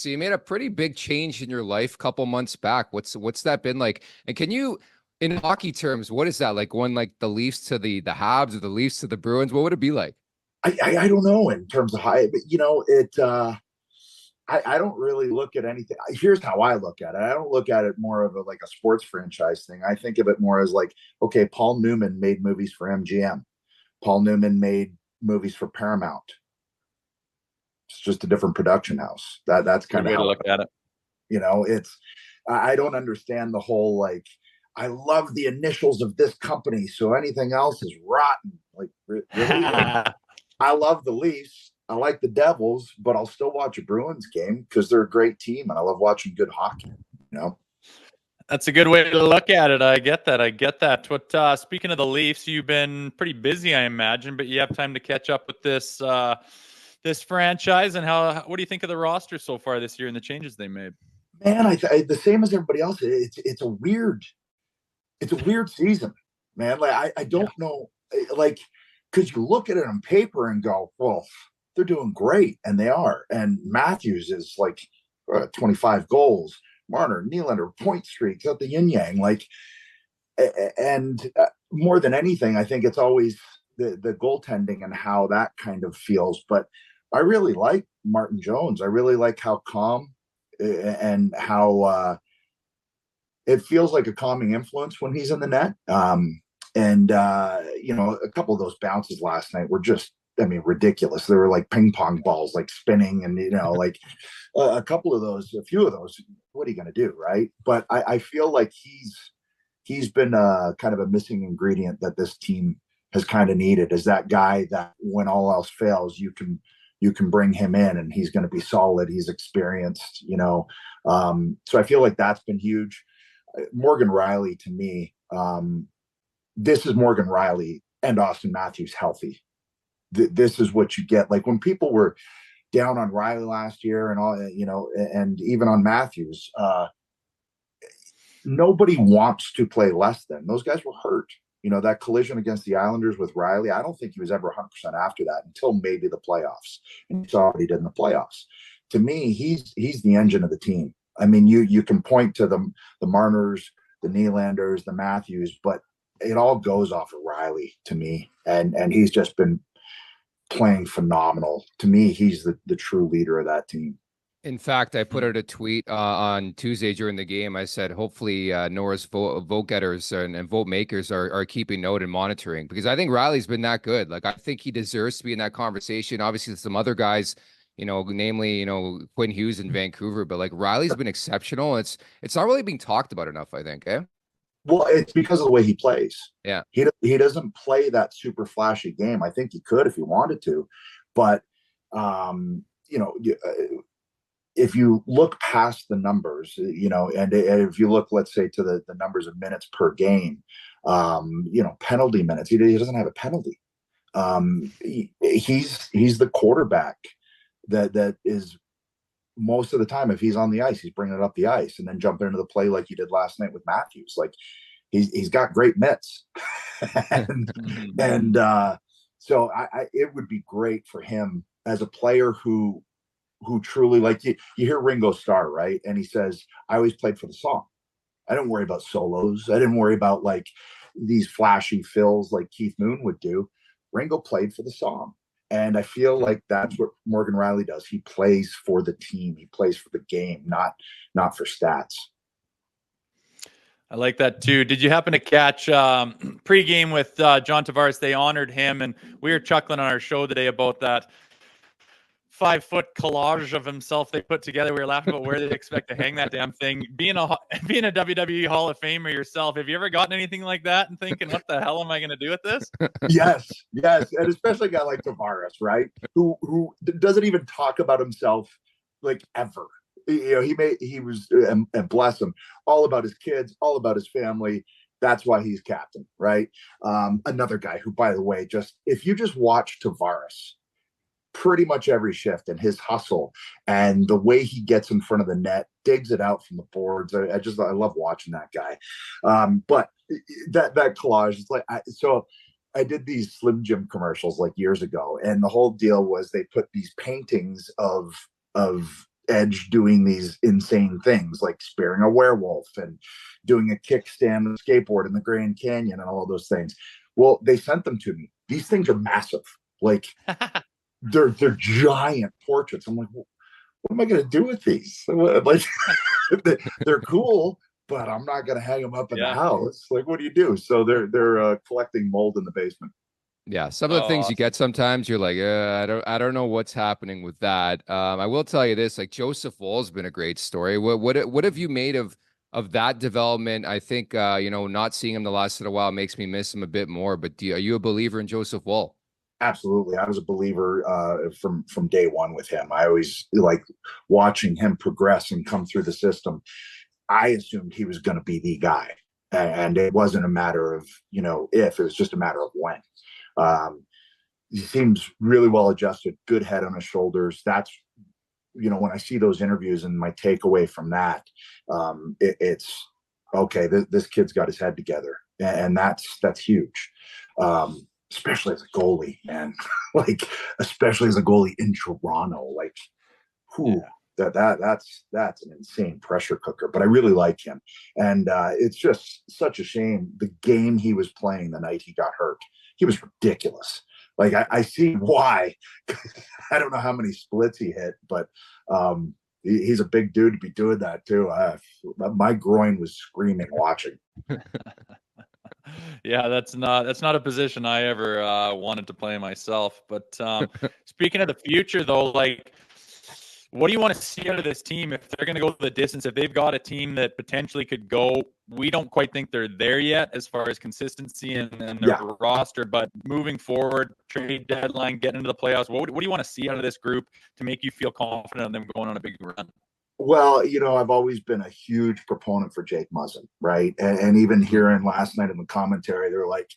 So you made a pretty big change in your life a couple months back. What's that been like? And can you, in hockey terms, what is that like? Going like the Leafs to the Habs or the Leafs to the Bruins? What would it be like? I don't know in terms of high, but it. I don't really look at anything. Here's how I look at it. I don't look at it more of like a sports franchise thing. I think of it more as like, okay, Paul Newman made movies for MGM. Paul Newman made movies for Paramount. It's just a different production house. That's Good kind of way to how look at it. it's. I don't understand the whole like. I love the initials of this company, so anything else is rotten. Like really, I love the Leafs. I like the Devils, but I'll still watch a Bruins game because they're a great team, and I love watching good hockey. You know. That's a good way to look at it. I get that. I get that. What? Speaking of the Leafs, you've been pretty busy, I imagine, but you have time to catch up with this franchise. And what do you think of the roster so far this year and the changes they made? Man, the same as everybody else. It's a weird season, man. Like I don't know, like because you look at it on paper and go, well, they're doing great, and they are. And Matthews is like 25 goals. Marner, Nylander, point streaks at the yin yang. Like, and more than anything, I think it's always the goaltending and how that kind of feels. But I really like Martin Jones. I really like how calm and how it feels like a calming influence when he's in the net. A couple of those bounces last night were just, I mean, ridiculous. They were like ping pong balls, like spinning, and like a few of those. What are you going to do, right? But I feel like he's been kind of a missing ingredient that this team has kind of needed. Is that guy that when all else fails, you can bring him in and he's going to be solid. He's experienced, so I feel like that's been huge. Morgan Riley, to me, this is Morgan Riley and Austin Matthews healthy. This is what you get. Like when people were down on Riley last year and all, and even on Matthews, nobody wants to play less than. Those guys were hurt. That collision against the Islanders with Riley, I don't think he was ever 100% after that until maybe the playoffs. And you saw what he did in the playoffs. To me, he's the engine of the team. I mean, you can point to the Marners, the Nylanders, the Matthews, but it all goes off of Riley to me. And he's just been playing phenomenal. To me, he's the true leader of that team. In fact, I put out a tweet on Tuesday during the game. I said, hopefully Norris vote getters and vote makers are keeping note and monitoring, because I think Riley's been that good. Like, I think he deserves to be in that conversation. Obviously, some other guys, namely, Quinn Hughes in Vancouver, but like Riley's been exceptional. It's not really being talked about enough, I think. Well, it's because of the way he plays. Yeah. He doesn't play that super flashy game. I think he could if he wanted to, but if you look past the numbers, and if you look, let's say, to the numbers of minutes per game, penalty minutes, he doesn't have a penalty. He's the quarterback that is most of the time, if he's on the ice, he's bringing it up the ice and then jumping into the play like he did last night with Matthews. Like he's got great mitts, so it would be great for him as a player who truly, like, you hear Ringo Starr, right? And he says, I always played for the song. I didn't worry about solos. I didn't worry about like these flashy fills like Keith Moon would do. Ringo played for the song. And I feel like that's what Morgan Riley does. He plays for the team. He plays for the game, not for stats. I like that too. Did you happen to catch pregame with John Tavares? They honored him, and we were chuckling on our show today about that 5-foot collage of himself they put together. We were laughing about where they expect to hang that damn thing. Being a WWE Hall of Famer yourself, have you ever gotten anything like that and thinking, what the hell am I going to do with this? Yes. And especially a guy like Tavares, right? Who doesn't even talk about himself like ever. He was, and bless him, all about his kids, all about his family. That's why he's captain, right? Another guy who, by the way, if you just watch Tavares pretty much every shift and his hustle and the way he gets in front of the net, digs it out from the boards. I love watching that guy. But that collage is like, I did these Slim Jim commercials like years ago, and the whole deal was they put these paintings of Edge doing these insane things like spearing a werewolf and doing a kickstand on a skateboard in the Grand Canyon and all of those things. Well, they sent them to me. These things are massive. Like they're giant portraits. I'm like, well, what am I going to do with these? Like they're cool, but I'm not going to hang them up in the house. Like, what do you do? So they're collecting mold in the basement. Yeah, some of the things you get sometimes you're like, I don't know what's happening with that. I will tell you this, like Joseph Wall's been a great story. What have you made of that development? I think not seeing him the last little while makes me miss him a bit more. But are you a believer in Joseph Wall? Absolutely. I was a believer from day one with him. I always like watching him progress and come through the system. I assumed he was going to be the guy. And it wasn't a matter of, if, it was just a matter of when. He seems really well adjusted, good head on his shoulders. That's, when I see those interviews and my takeaway from that, it's okay. This kid's got his head together, and that's huge. Especially as a goalie, man. Like, especially as a goalie in Toronto, like, that's an insane pressure cooker. But I really like him, and it's just such a shame the game he was playing the night he got hurt. He was ridiculous. Like, I see why. I don't know how many splits he hit, but he's a big dude to be doing that too. My groin was screaming watching. Yeah, that's not a position I ever wanted to play myself. But speaking of the future, though, like, what do you want to see out of this team if they're going to go the distance? If they've got a team that potentially could go, we don't quite think they're there yet as far as consistency and their roster. But moving forward, trade deadline, getting into the playoffs, what do you want to see out of this group to make you feel confident of them going on a big run? Well, I've always been a huge proponent for Jake Muzzin, right? And even hearing last night in the commentary, they're like,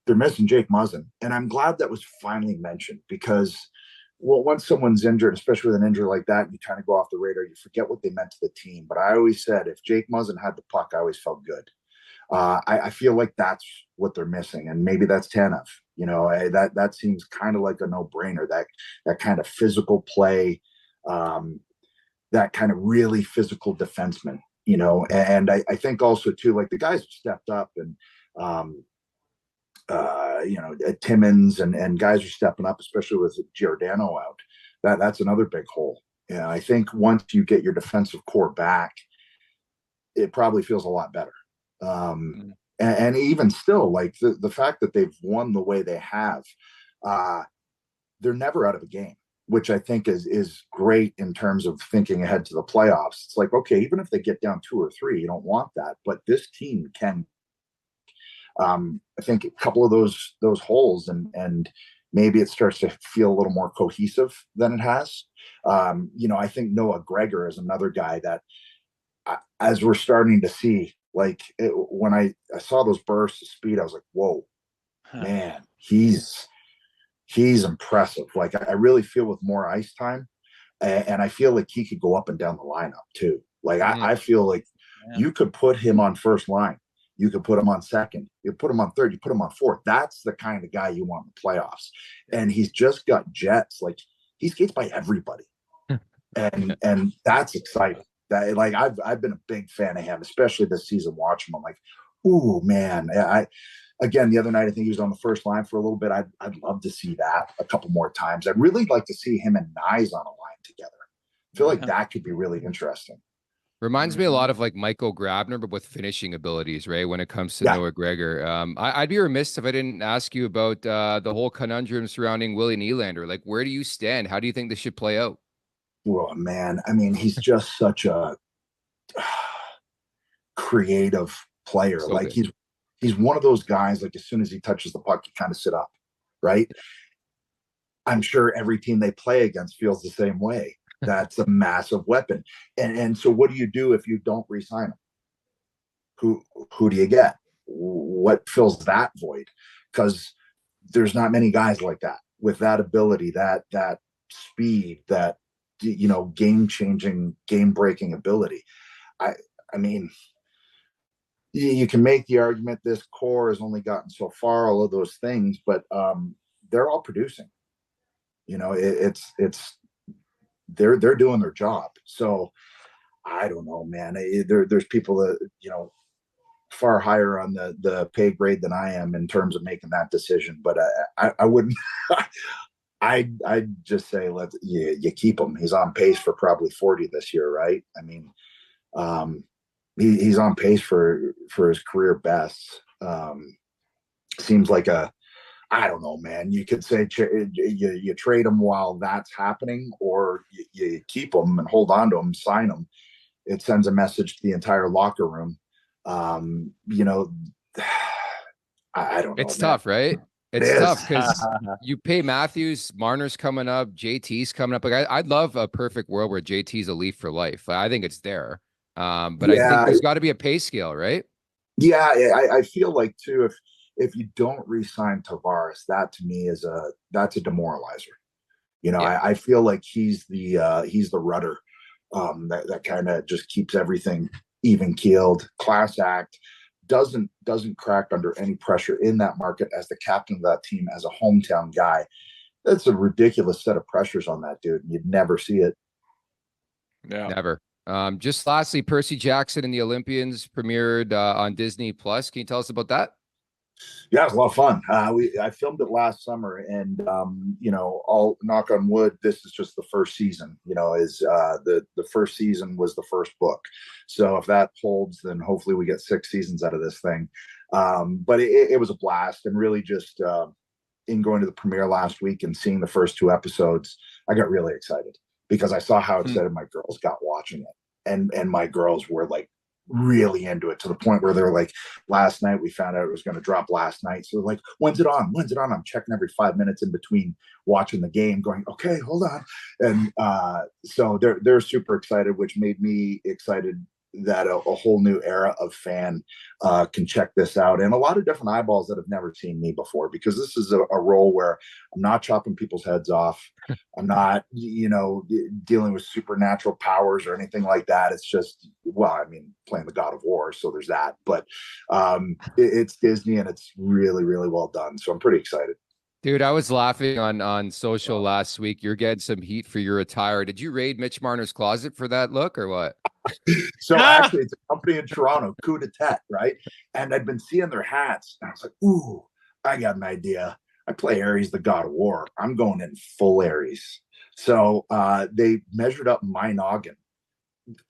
they're missing Jake Muzzin. And I'm glad that was finally mentioned because once someone's injured, especially with an injury like that, you kind of go off the radar, you forget what they meant to the team. But I always said, if Jake Muzzin had the puck, I always felt good. I feel like that's what they're missing. And maybe that's Tanev. That seems kind of like a no-brainer, that kind of physical play, that kind of really physical defenseman, and I think also too, like the guys have stepped up and, Timmins and guys are stepping up, especially with Giordano out. That's another big hole. I think once you get your defensive core back, it probably feels a lot better. And even still, like the fact that they've won the way they have, they're never out of a game, which I think is great in terms of thinking ahead to the playoffs. It's like, okay, even if they get down 2 or 3, you don't want that, but this team can. I think a couple of those holes and maybe it starts to feel a little more cohesive than it has. I think Noah Gregor is another guy that, as we're starting to see, like when I saw those bursts of speed, I was like, whoa, man, he's impressive. Like, I really feel with more ice time, and I feel like he could go up and down the lineup too. Like, I feel like you could put him on first line. You could put him on second. You put him on third. You put him on fourth. That's the kind of guy you want in the playoffs. And he's just got jets. Like, he skates by everybody, and that's exciting. That, like, I've been a big fan of him, especially this season. Watching him, I'm like, ooh, man. Again, the other night, I think he was on the first line for a little bit. I'd love to see that a couple more times. I'd really like to see him and Nyes on a line together. I feel like that could be really interesting. Reminds me a lot of like Michael Grabner, but with finishing abilities, right? When it comes to Noah Gregor. I'd be remiss if I didn't ask you about the whole conundrum surrounding Willie Nylander. Like, where do you stand? How do you think this should play out? Well, man, I mean, he's just such a creative player. So like good. he's one of those guys, like, as soon as he touches the puck, you kind of sit up, right? I'm sure every team they play against feels the same way. That's a massive weapon. And so what do you do if you don't re-sign him? Who do you get? What fills that void? Because there's not many guys like that with that ability, that speed, that game-changing, game-breaking ability. I mean, you can make the argument this core has only gotten so far, all of those things, but they're all producing. It's they're doing their job. So I don't know, man. There's people that, far higher on the pay grade than I am in terms of making that decision. But I wouldn't. I'd just say you keep him. He's on pace for probably 40 this year, right? I mean, he's on pace for his career best. Seems like I don't know, man. You could say you trade him while that's happening, or you keep him and hold on to him, sign him. It sends a message to the entire locker room. I don't know. It's tough, right? It's tough because you pay Matthews, Marner's coming up, JT's coming up. Like I'd love a perfect world where JT's a Leaf for life. I think it's there. But I think there's got to be a pay scale, right? Yeah, I feel like too, if you don't re-sign Tavares, that to me that's a demoralizer. I feel like he's the rudder that kind of just keeps everything even keeled. Class act, doesn't crack under any pressure in that market as the captain of that team, as a hometown guy. That's a ridiculous set of pressures on that dude. You'd never see it. Yeah, never. Just lastly, Percy Jackson and the Olympians premiered on Disney Plus. Can you tell us about that? Yeah, it was a lot of fun. I filmed it last summer, and I'll knock on wood, this is just the first season. The first season was the first book. So if that holds, then hopefully we get 6 seasons out of this thing. But it was a blast, and really just in going to the premiere last week and seeing the first 2 episodes, I got really excited because I saw how excited my girls got watching it, and my girls were like really into it, to the point where they were like, last night we found out it was going to drop last night, so they're like, when's it on? I'm checking every 5 minutes in between watching the game, going, okay, hold on. And so they're super excited, which made me excited that a whole new era of fan can check this out, and a lot of different eyeballs that have never seen me before, because this is a role where I'm not chopping people's heads off. I'm not, dealing with supernatural powers or anything like that. It's just, playing the God of War, so there's that. But it's Disney, and it's really, really well done. So I'm pretty excited. Dude, I was laughing on social last week. You're getting some heat for your attire. Did you raid Mitch Marner's closet for that look, or what? So actually, it's a company in Toronto, Coup de Tête, right? And I'd been seeing their hats, and I was like, ooh, I got an idea. I play Ares, the God of War. I'm going in full Ares. So they measured up my noggin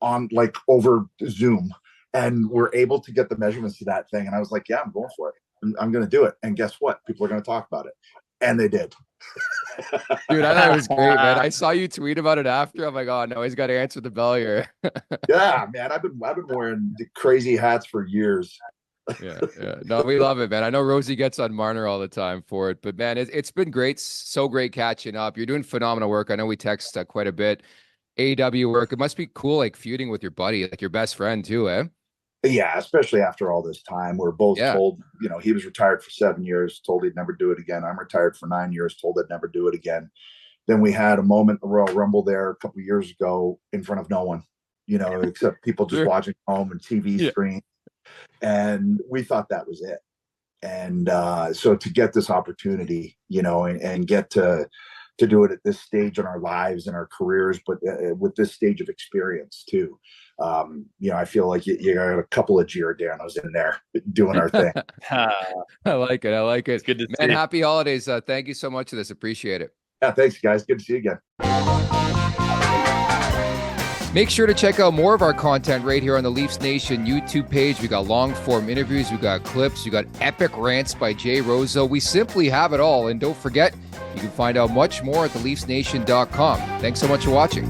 on over Zoom, and were able to get the measurements to that thing. And I was like, yeah, I'm going for it. I'm going to do it. And guess what? People are going to talk about it. And they did. Dude, I thought it was great, man. I saw you tweet about it after. I'm like, oh no, he's got to answer the bell here. Yeah, man. I've been wearing crazy hats for years. Yeah. No, we love it, man. I know Rosie gets on Marner all the time for it, but man, it's been great. So great catching up. You're doing phenomenal work. I know we text quite a bit. AEW work. It must be cool, feuding with your buddy, your best friend too, eh? Yeah, especially after all this time. We're both told, he was retired for 7 years, told he'd never do it again. I'm retired for 9 years, told I'd never do it again. Then we had a moment in the Royal Rumble there a couple of years ago in front of no one, except people just watching home and TV screen. And we thought that was it. And so to get this opportunity, and get to do it at this stage in our lives and our careers, but with this stage of experience too. I feel like you got a couple of Giordanos in there doing our thing. I like it. It's good to see. Happy holidays. Thank you so much for this. Appreciate it. Yeah, thanks, guys. Good to see you again. Make sure to check out more of our content right here on the Leafs Nation YouTube page. We got long form interviews, we got clips, we got epic rants by Jay Rosehill. We simply have it all. And don't forget, you can find out much more at theleafsnation.com. Thanks so much for watching.